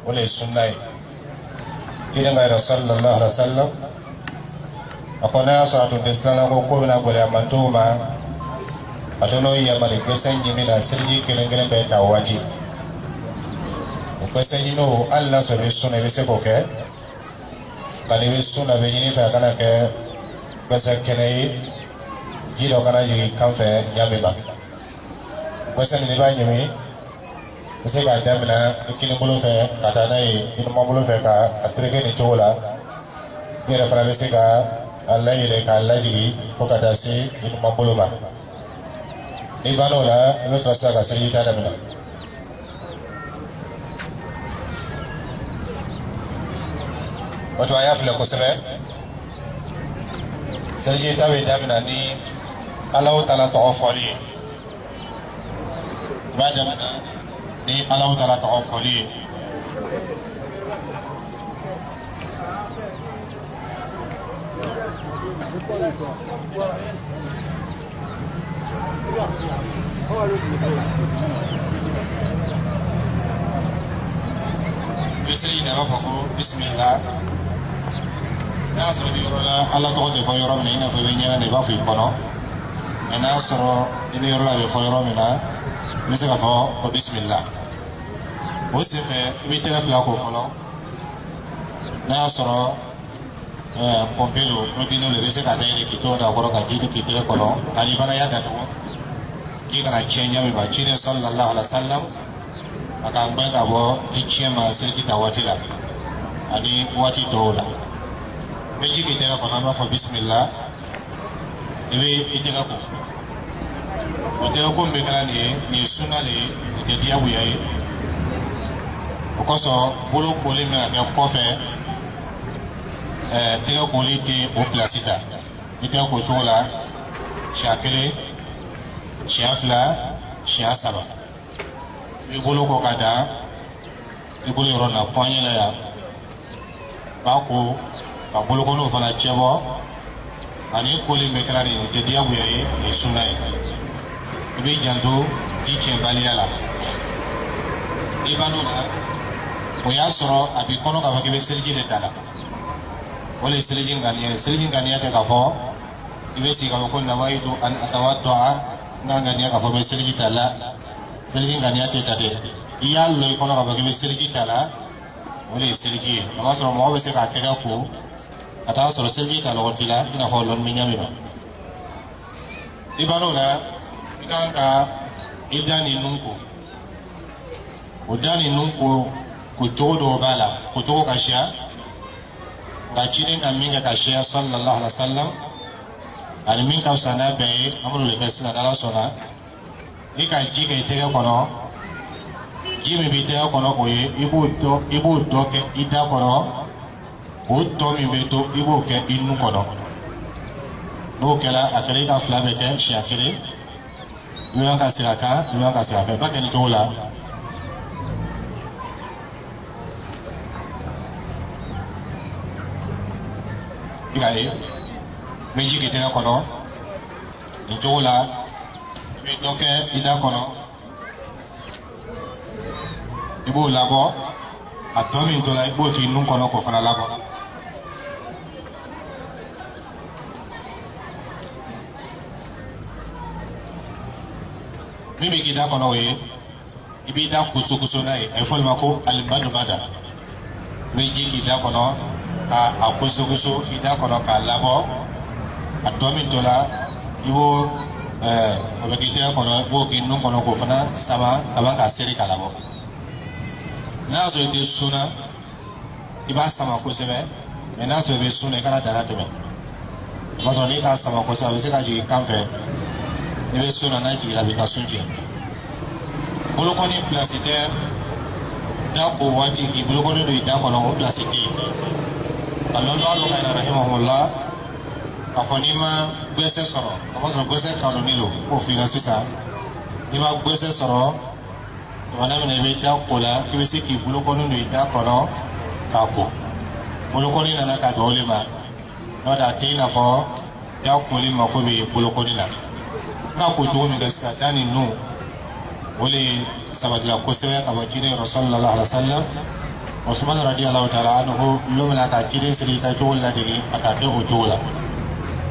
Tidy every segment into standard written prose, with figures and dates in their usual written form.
wala sunna kila ngai sallallahu alaihi wasallam akona salatu desana ko ko na bole amantuma atono ya mali kwesenji mina sirji kelengele be tawati kwesenji no Allah so be sunna be se ko ke kali be sunna be ni fa kana ke kwesa kenei jiro kana ji kanfe nyame ba kwesa ni ba nyame se ka damina kini bolo fe kata na yi ino bolo fe ka atreke ni chola yere fara be se ka Allah yele ka Allah jigi fo kata si ino bolo ma ni bano la ino sa ka sirji ta damina wato aya fle ko sebe sirji ta be damina ni Allah taala to foli ba damina ni Allah taala ta ofoli bisri da fako bismillah nasro di rola Allah to de fo yorom ni na fo benya ne ba fi kono nasro di rola be fo yorom na monsieur ka fɔ ko bismillah o senfɛ I bɛ tɛgɛ fila ko fɔlɔ n'a y'a sɔrɔ pɔnpe don robinet le bɛ se ka dayɛlɛ k'i tɔgɔ da kɔrɔ ka ji don k'i tɛgɛ kɔnɔ ani fana y'a datugu k'i kana tiɲɛ ɲami ma ciden sallallahu alaihi wa sallam a ka gbɛn ka bɔ ji tiɲɛ ma seliji ta waati la ani waati tɔw la i bɛ ji k'i tɛgɛ kɔnɔ an b'a fɔ bismillah I bɛ I tɛgɛ ko. O tɛgɛ ko min bɛ kɛra nin ye sunna le ye o tɛ diyagoya ye o kosɔn bolo koli min ka kɛ kɔfɛ tɛgɛ koli tɛ o pilasi ta I tɛgɛ ko cogo la siɲɛ kelen siɲɛ fila siɲɛ saba I bolo ko ka dan I bolo yɔrɔ na pɔnɲɛ la yan b'a ko ka bolokɔniw fana cɛ bɔ ani koli min bɛ kɛra nin o tɛ diyagoya ye nin ye sunna ye. I bɛ janto ji tiɲɛbaliya la I b'a dɔn la o y'a sɔrɔ a b'i kɔnɔ k'a fɔ k'i bɛ seliji de ta la o le ye seliji ŋaniya ye seliji ŋaniya tɛ k'a fɔ I bɛ sigi k'a fɔ ko nawaitu an atawadda'a n ka ŋaniya k'a fɔ n bɛ seliji ta la seliji ŋaniya tɛ ta dɛ I y'a lɔ I kɔnɔ k'a fɔ k'i bɛ seliji ta la o le ye seliji ye a b'a sɔrɔ mɔgɔ bɛ se k'a tɛgɛ ko ka taa sɔrɔ seliji ta lɔgɔti la I n'a fɔ lɔni bɛ ɲami ma I b'a dɔn la kan ka I da ni nun ko o da ni nun ko cogo dɔw b'a la ko cogo ka siya nka ciden ka min kɛ ka siya sallallahu alaihi wa sallam ani min ka fisa n'a bɛɛ ye an b'o de kɛ sisan n'Ala sɔnna I ka ji kɛ I tɛgɛ kɔnɔ ji min b'i tɛgɛ kɔnɔ o ye I b'o dɔ kɛ I da kɔnɔ o tɔ min bɛ to I b'o kɛ I nun kɔnɔ n'o kɛra a kɛra I ka fila bɛ kɛ siɲɛ kelen I bɛ ka segin a kan I bɛ ka segin a kan ba kɛ nin cogo la I ka ye n bɛ ji k'i tɛgɛ kɔnɔ nin cogo la I bɛ dɔ kɛ I da kɔnɔ I b'o labɔ a tɔ min to la I b'o k'i nun kɔnɔ k'o fana labɔ min bɛ k'i da kɔnɔ o ye I b'i da kusukusu n'a ye a ye fɔ olu ma ko alimadumada I bɛ ji k'i da kɔnɔ ka a kusukusu I da kɔnɔ k'a labɔ a tɔ min to la I b'o o bɛ k'i tɛgɛ kɔnɔ I b'o k'i nun kɔnɔ k'o fana sama ka ban k'a seri k'a labɔ n'a y'a sɔrɔ I tɛ sunna I b'a sama kosɛbɛ mais n'a y'a sɔrɔ I bɛ sunna I kana dana tɛmɛ o b'a sɔrɔ n'i k'a sama kosɛbɛ a bɛ se ka jigin kan fɛ I bɛ sunna n'a jigin a bɛ ka sun jɛ bolokɔni pilasi tɛ da o waati k'i bolokɔni don I da kɔnɔ o pilasi tɛ yen a lɔnna alo ka yɛrɛ rahimahullah k'a fɔ n'i ma gbɛsɛ sɔrɔ a b'a sɔrɔ gbɛsɛ kanuni don k'o f'i la sisan n'i ma gbɛsɛ sɔrɔ tumana min na I bɛ da ko la k'i bɛ se k'i bolokɔni don I da kɔnɔ k'a ko bolokɔni nana ka bɛn o de ma n'o tɛ a tɛ I n'a fɔ da koli mako bɛ bolokɔni la n'a ko cogo min kɛ sisan da ni nun o le sabatila kosɛbɛ ka bɔ ciden yɔrɔ sallallahu alaihi wa sallam Osman radiyallahu ta'ala anhu lumina ka kiri siri ta cogo la dege a ka kɛ o cogo la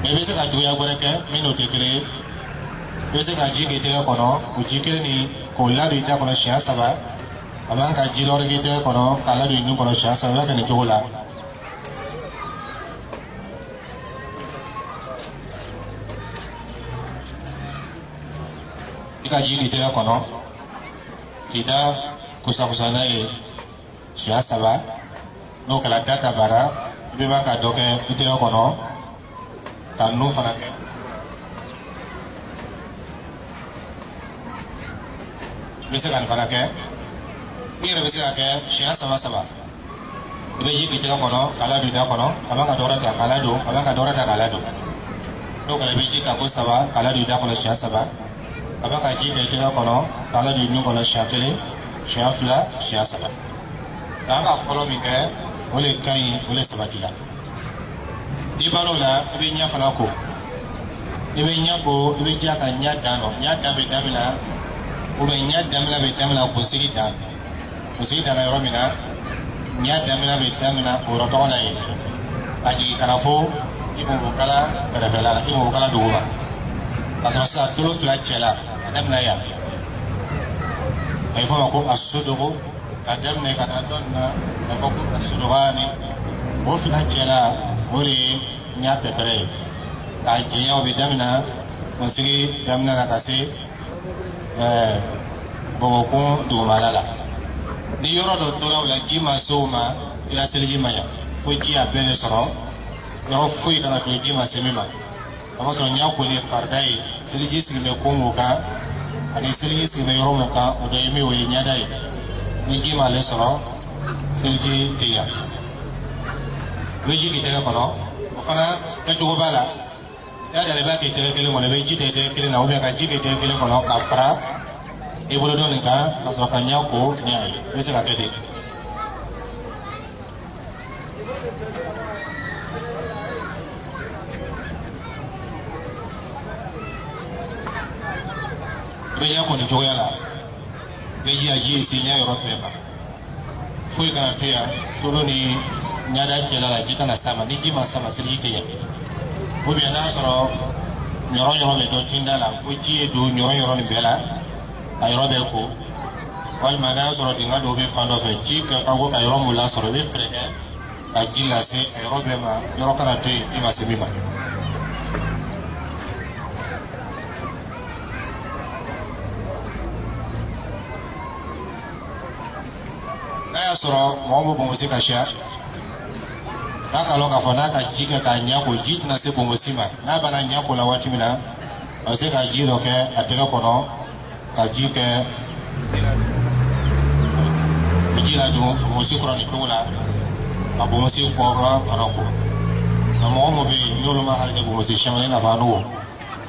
mais i bɛ se ka juguya wɛrɛ kɛ min n'o tɛ kelen ye i bɛ se ka ji k'i tɛgɛ kɔnɔ o ji kelen nin k'o ladon i da kɔnɔ siɲɛ 3 a b'an ka ji dɔ k'i tɛgɛ kɔnɔ k'a ladon i nun kɔnɔ siɲɛ 3 i b'a kɛ nin cogo la i ka ji k'i tɛgɛ kɔnɔ k'i da kusakusa n'a ye siɲɛ 3 n'o kɛra da ta bara i bɛ ka dɔ kɛ i tɛgɛ kɔnɔ ka nun fana kɛ i bɛ se ka nin fana kɛ i yɛrɛ bɛ se ka kɛ siɲɛ 3 i bɛ ji k'i tɛgɛ kɔnɔ k'a ladon i da kɔnɔ a b'a ka dɔ wɛrɛ ta k'a ladon a b'a ka dɔ wɛrɛ ta k'a ladon n'o kɛra i bɛ ji ta ko 3 k'a ladon i da kɔnɔ siɲɛ 3 a b'a ka ji kɛ i tɛgɛ kɔnɔ k'a ladon i nun kɔnɔ siɲɛ 1 siɲɛ 2 siɲɛ 3 n'an ka fɔlɔ min kɛ o de ka ɲi o de sabati la n'i banna o la i bɛ ɲɛ fana ko i bɛ ɲɛ ko i bɛ diya ka ɲɛ dan nɔ ɲɛ dan bɛ daminɛ ɲɛ daminɛ bɛ daminɛ kunsigi dan kunsigi danna yɔrɔ min na ɲɛ daminɛ bɛ daminɛ o yɔrɔ tɔgɔ la yen ka jigin ka na fo i mɔgɔkala kɛrɛfɛla la i mɔgɔkala duguma ka sɔrɔ sisan tolo 2 cɛla a daminɛ yan a bɛ fɔ ma ko a sodogo ka daminɛ ka taa dɔɔnin na a bɛ fɔ ko a sodogani o 2 cɛla o de ye ɲɛ pɛpɛrɛ ye k'a jɛnya o bɛ daminɛ kunsigi daminɛ na ka se bɔbɔkun dugumala la ni yɔrɔ dɔ tora o la ji ma se o ma i la seliji ma ɲa fo ji a bɛɛ de sɔrɔ yɔrɔ foyi kana to ji ma se min ma a b'a sɔrɔ ɲɛ koli farida ye seliji sigilen bɛ ko mun kan ani seliji sigilen bɛ yɔrɔ mun kan o dɔ ye min o ye ɲɛda ye ni ji m'ale sɔrɔ seliji tɛ ɲa i bɛ ji k'i tɛgɛ kɔnɔ o fana kɛcogo b'a la i y'a dala i b'a k'i tɛgɛ kelen kɔnɔ i bɛ ji kɛ i tɛgɛ kelen na ou bien ka ji kɛ i tɛgɛ kelen kɔnɔ ka fara i bolo dɔɔnin kan ka sɔrɔ ka ɲɛ ko ni a ye i bɛ se ka kɛ ten i bɛ ɲɛ ko nin cogoya la i bɛ ji a ji ye se ɲɛ yɔrɔ bɛɛ ma foyi kana to yan tolo ni ɲɛda cɛla la ji kana s'a ma ni ji ma s'a ma seliji tɛ ɲɛ ou bien n'a sɔrɔ ɲɔrɔ bɛ dɔ tinda la fo ji ye don ɲɔrɔ nin bɛɛ la a yɔrɔ bɛɛ ko walima n'a sɔrɔ dingɛ dɔw bɛ fan dɔ fɛ ji ka ko ka yɔrɔ mun lasɔrɔ i bɛ fɛɛrɛ kɛ ka ji lase a yɔrɔ bɛɛ ma yɔrɔ kana to yen i ma se min ma n'a y'a sɔrɔ mɔgɔ min bɔnbɔnsi ka siya n'a ka lɔn k'a fɔ n'a ka ji kɛ k'a ɲɛ ko ji tɛna se bɔnbɔnsi ma n'a bana ɲɛ ko la waati min na a bɛ se ka ji dɔ kɛ a tɛgɛ kɔnɔ ka ji kɛ ji ladon bɔnbɔnsi kɔrɔ nin cogo la ka bɔnbɔnsi kɔrɔ fana ko nka mɔgɔ min bɛ yen n'olu ma hali kɛ bɔnbɔnsi siyɛn i n'a fɔ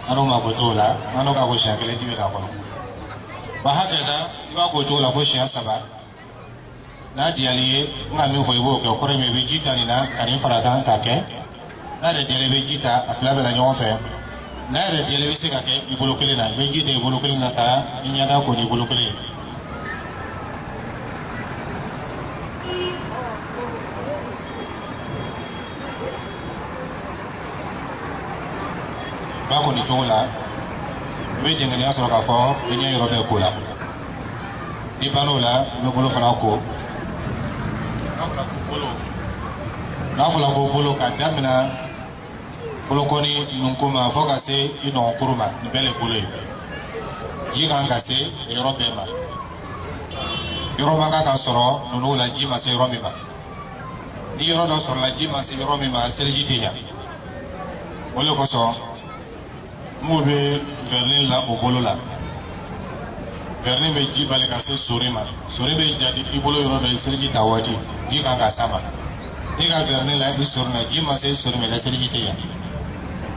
an n'o ma ko t'o la an n'o ka ko siɲɛ 1 ji bɛ n'a kɔnɔ ba hakɛ da i b'a ko cogo la fo siɲɛ 3 n'a diyali ye n ka min fɔ i b'o kɛ o kɔrɔ ye min i bɛ ji ta nin na ka nin fara kan k'a kɛ n'a yɛrɛ diyala i bɛ ji ta a fila bɛɛ la ɲɔgɔn fɛ n'a yɛrɛ diyala i bɛ se ka kɛ i bolo kelen na i bɛ ji ta i bolo kelen na ka i ɲɛda ko n'i bolo kelen ye i b'a ko nin cogo la i bɛ jɛngɛnɛya sɔrɔ k'a fɔ i ɲɛ yɔrɔ bɛɛ ko la ni banna o la i bɛ bolo fana ko n'a fɔra ko bolo ka daminɛ bolokɔni nunkoma fo ka se i nɔgɔnkuru ma nin bɛɛ le bolo ye ji kan ka se yɔrɔ bɛɛ ma yɔrɔ man kan ka sɔrɔ ninnu la ji ma se yɔrɔ min ma ni yɔrɔ dɔ sɔrɔla ji ma se yɔrɔ min ma seliji tɛ ɲa o de kosɔn n'u bɛ verni la o bolo la verni bɛ ji bali ka se sori ma sori bɛ jate i bolo yɔrɔ dɔ ye seliji ta waati ji kan ka s'a ma i ka verni la i sori la ji ma se sori ma i la seliji tɛ ɲa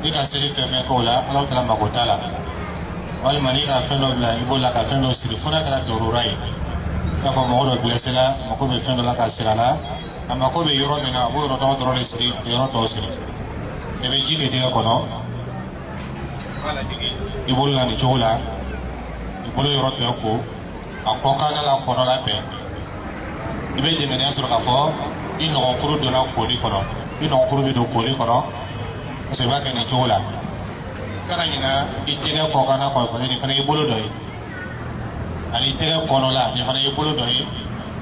i ka seli fɛn fɛn k'o la Ala tala mago t'a la walima n'i ka fɛn dɔ bila i b'o la ka fɛn dɔ siri fo n'a kɛra dɔrɔra ye i n'a fɔ mɔgɔ dɔ blessé la mako bɛ fɛn dɔ la ka siri a la a mako bɛ yɔrɔ min na a b'o yɔrɔ tɔgɔ dɔrɔn de siri a tɛ yɔrɔ tɔw siri i bɛ ji kɛ i tɛgɛ kɔnɔ i bolo la nin cogo la i bolo yɔrɔ bɛɛ ko a kɔkanna la kɔnɔla bɛɛ i bɛ dɛmɛniya sɔrɔ k'a fɔ i nɔgɔnkuru donna kooli kɔnɔ i nɔgɔnkuru bɛ don kooli kɔnɔ parce que i b'a kɛ nin cogo la kana ɲina i tɛgɛ kɔ kana kɔ parce que nin fana y'i bolo dɔ ye ani i tɛgɛ kɔnɔla nin fana y'i bolo dɔ ye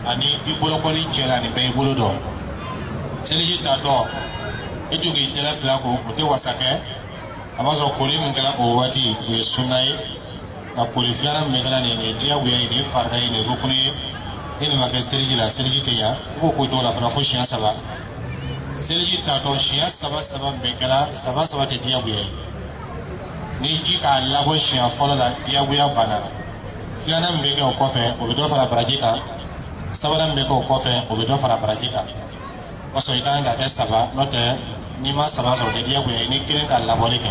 ani i bolokɔni cɛ la nin bɛɛ y'i bolo dɔ seliji tatɔ i to k'i tɛgɛ fila ko o tɛ wasa kɛ a b'a sɔrɔ kooli min kɛra o waati o ye sunna ye ka kooli filanan min kɛra nin ye diyagoya ye nin ye farida ye nin ye rukuni ye ni nin ma kɛ seliji la seliji tɛ ɲa i b'o ko cogo la fana fo siɲɛ 3 seliji tatɔ siɲɛ 3 bɛɛ kɛra 3 tɛ diyagoya ye ni ji k'a labɔ siɲɛ fɔlɔ la diyagoya banna filanan min bɛ kɛ o kɔfɛ o bɛ dɔ fara baraji kan sabanan min bɛ kɛ o kɔfɛ o bɛ dɔ fara baraji kan o sɔrɔ i kan ka kɛ 3 n'o tɛ n'i ma 3 sɔrɔ tɛ diyagoya ye ni kelen ka labɔli kɛ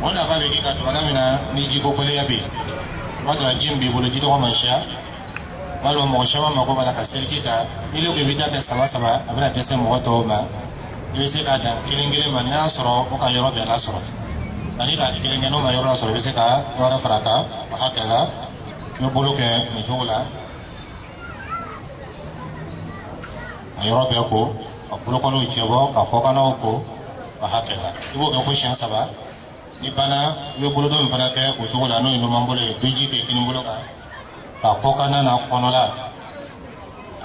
o nafa bɛ kɛ ka jamana min na ni ji ko gɛlɛya bɛ yen o b'a sɔrɔ ji min b'i bolo ji tɔgɔ man siya walima mɔgɔ caman mako b'a la ka seliji ta n'i ko i bɛ taa kɛ 3 a bɛna dɛsɛ mɔgɔ tɔw ma i bɛ se ka dan kelen ma n'i y'a sɔrɔ o ka yɔrɔ bɛɛ lasɔrɔ ani ka kelen kɛ n'o ma yɔrɔ lasɔrɔ i bɛ se ka yɔrɔ fara a kan o hakɛ la i bɛ bolo kɛ nin cogo la a yɔrɔ bɛɛ ko ka bolokɔniw cɛ bɔ ka kɔkannaw ko o hakɛ la i b'o kɛ fo siɲɛ 3 ni banna i bɛ bolodɔ min fana kɛ o cogo la n'o ye numanbolo ye i bɛ ji kɛ kini bolo kan ka kɔkanna n'a kɔnɔla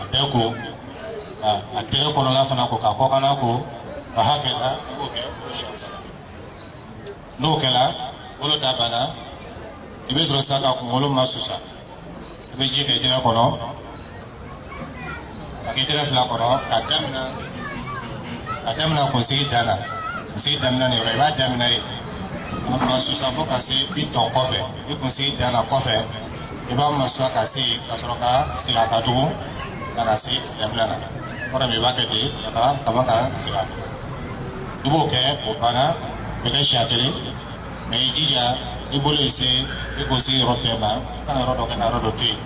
a bɛɛ ko a tɛgɛ kɔnɔla fana ko ka kɔkanna ko o hakɛ la i b'o kɛ fo siɲɛ 3 n'o kɛla bolo da banna i bɛ sɔrɔ sisan ka kunkolo masusa i bɛ ji kɛ i tɛgɛ kɔnɔ ka k'i tɛgɛ fila kɔnɔ ka daminɛ kunsigi dan na kunsigi daminɛ nin yɔrɔ i b'a daminɛ yen a masusa fo ka se i tɔn kɔfɛ i kunsigi dan na kɔfɛ i b'a masusa ka se yen ka sɔrɔ ka segin a kan tugun ka na se daminɛ na kɔrɔ min i b'a kɛ ten ka taa kaba ka segin a kan i b'o kɛ o banna o bɛ kɛ siɲɛ 1 mɛ i jija i bolo ye se i kunsigi yɔrɔ bɛɛ ma kana yɔrɔ dɔ kɛ ka yɔrɔ dɔ to yen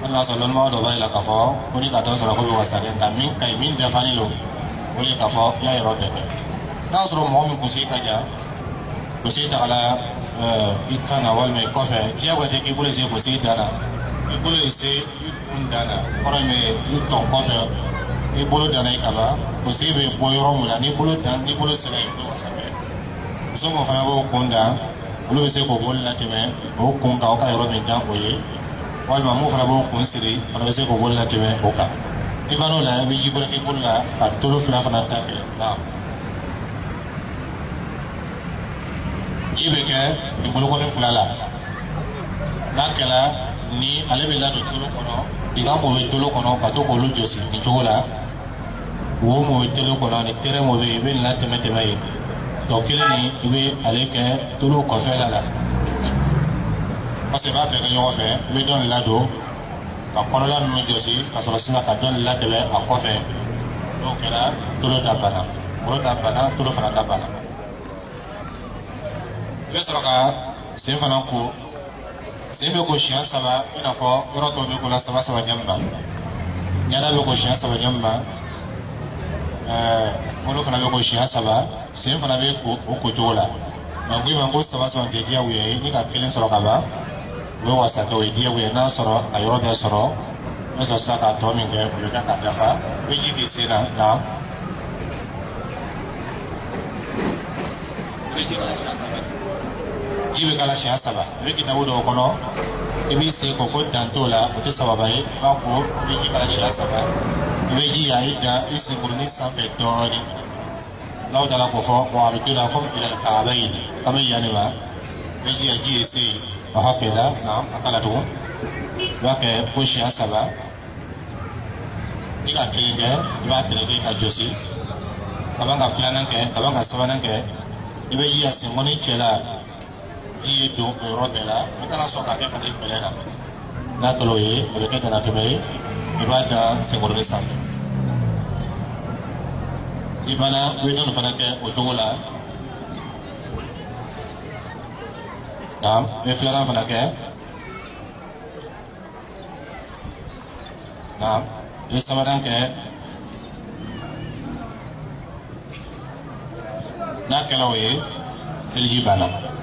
hali n'a sɔrɔ lɔnnibaga dɔ b'a yira k'a fɔ ko ni ka dɔ sɔrɔ ko bɛ wasa kɛ nka min ka ɲi min dafalen don o de ye k'a fɔ i y'a yɔrɔ bɛɛ kɛ n'a sɔrɔ mɔgɔ min kunsigi ka jan kunsigi tagala i kan na walima i kɔfɛ diyagoya tɛ k'i bolo se kunsigi dan na i bolo ye se i kun dan na kɔrɔ min ye i tɔn kɔfɛ i bolo danna i kaba kunsigi bɛ bɔ yɔrɔ min na n'i bolo sɛgɛn i bɛ wasa kɛ muso min fana b'o kun dan olu bɛ se k'o bolo latɛmɛ o kun kan o ka yɔrɔ min dan o ye walima mun fana b'o kun siri fana bɛ se k'o bolo latɛmɛ o kan i ban'o la i bɛ ji bolo k'i bolo la ka tolo fila fana ta kɛ na ji bɛ kɛ i bolokɔni fila la n'a kɛla ni ale bɛ ladon tolo kɔnɔ i ka mɔ bɛ tolo kɔnɔ ka to k'olu jɔsi nin cogo la wo mɔ bɛ tolo kɔnɔ ani tɛrɛ mɔ bɛ yen i bɛ nin latɛmɛ yen tɔ kelen nin i bɛ ale kɛ tolo kɔfɛla la parce que i b'a bɛɛ kɛ ɲɔgɔn fɛ i bɛ dɔ nin ladon ka kɔnɔla ninnu jɔsi ka sɔrɔ sisan ka dɔ nin latɛmɛ a kɔfɛ n'o kɛra tolo ta banna bolo ta banna tolo fana ta banna i bɛ sɔrɔ ka sen fana ko sen bɛ ko siɲɛ 3 i n'a fɔ yɔrɔ dɔw bɛ ko la 3 ɲami ma ɲɛda bɛ ko siɲɛ 3 ɲami ma bolo fana bɛ ko siɲɛ 3 sen fana bɛ ko o ko cogo la nka ko i ma ko 3 tɛ diyagoya ye ni ka kelen sɔrɔ ka ban o bɛ wasa kɛ o ye diyagoya n'a sɔrɔ a yɔrɔ bɛɛ sɔrɔ i bɛ sɔrɔ sisan ka tɔ min kɛ o bɛ kɛ ka dafa i bɛ ji k'i sen na nka ji bɛ kala siɲɛ 3 i bɛ kitabu dɔw kɔnɔ i b'i sen ko dan t'o la o tɛ sababa ye i b'a ko i bɛ ji kala siɲɛ 3 i bɛ jija i da i senkurunin sanfɛ dɔɔnin n'aw taara k'o fɔ wa a bɛ to la komi a bɛ yen a bɛ yan de ma i bɛ jija ji ye se yen o hakɛ la na a kala tugun i b'a kɛ fo siɲɛ 3 i ka kelen kɛ i b'a tereke ka jɔsi ka ban ka filanan kɛ ka ban ka sabanan kɛ i bɛ jija senkɔni cɛ la ji ye don o yɔrɔ bɛɛ la i kana sɔn k'a kɛ ka di bɛlɛ la n'a kɛla o ye o bɛ kɛ danatɛmɛ ye i b'a da senkɔrɔnin sanfɛ i banna i bɛ dɔnni fana kɛ o cogo la i bɛ filanan fana kɛ i bɛ sabanan kɛ n'a kɛla o ye seliji banna